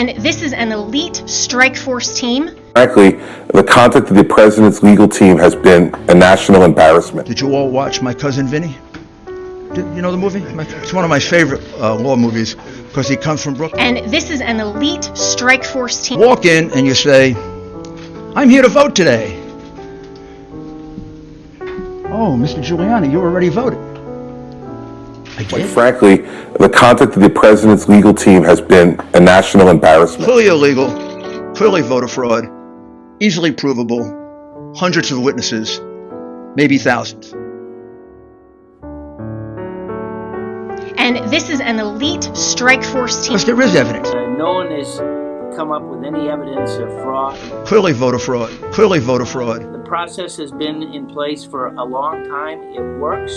And this is an elite strike force team. Frankly, the conduct of the president's legal team has been a national embarrassment. Did you all watch My Cousin Vinny? You know the movie? It's one of my favorite law movies because he comes from Brooklyn. And this is an elite strike force team. Walk in and you say, "I'm here to vote today." "Oh, Mr. Giuliani, you already voted." "I Quite did?" frankly, the conduct of the president's legal team has been a national embarrassment. Clearly illegal, clearly voter fraud, easily provable, hundreds of witnesses, maybe thousands. And this is an elite strike force team. Because there is evidence. No one has come up with any evidence of fraud. Clearly voter fraud, clearly voter fraud. The process has been in place for a long time. It works.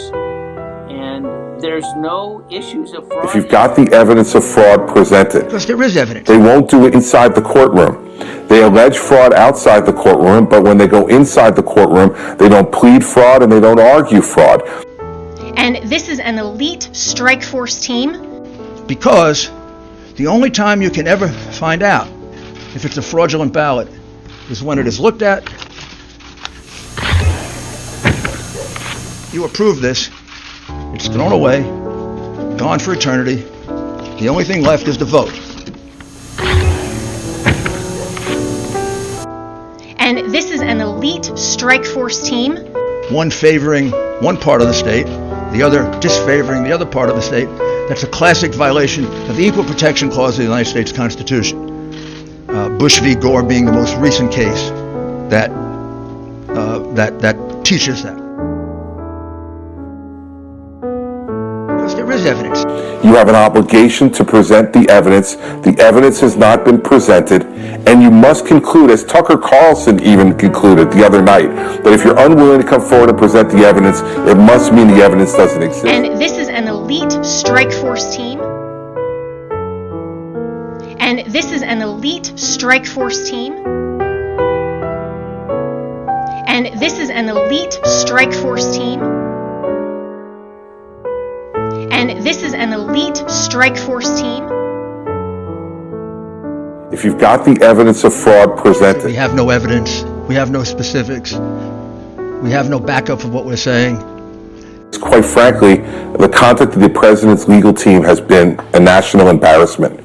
And there's no issues of fraud. If you've got the evidence of fraud presented, Because there is evidence. they won't do it inside the courtroom. They allege fraud outside the courtroom, but when they go inside the courtroom, they don't plead fraud and they don't argue fraud. And this is an elite strike force team. Because the only time you can ever find out if it's a fraudulent ballot is when it is looked at. You approve this, it's thrown away, gone for eternity. The only thing left is the vote. And this is an elite strike force team. One favoring one part of the state, the other disfavoring the other part of the state. That's a classic violation of the Equal Protection Clause of the United States Constitution. Bush v. Gore being the most recent case that teaches that. Because there is evidence. You have an obligation to present the evidence. The evidence has not been presented, and you must conclude, as Tucker Carlson even concluded the other night, that if you're unwilling to come forward and present the evidence, it must mean the evidence doesn't exist. And this is an elite strike force team. And this is an elite strike force team. And this is an elite strike force team. And this is an elite strike force team. If you've got the evidence of fraud presented, We have no evidence. We have no specifics. We have no backup of what we're saying. quite frankly, the conduct of the president's legal team has been a national embarrassment.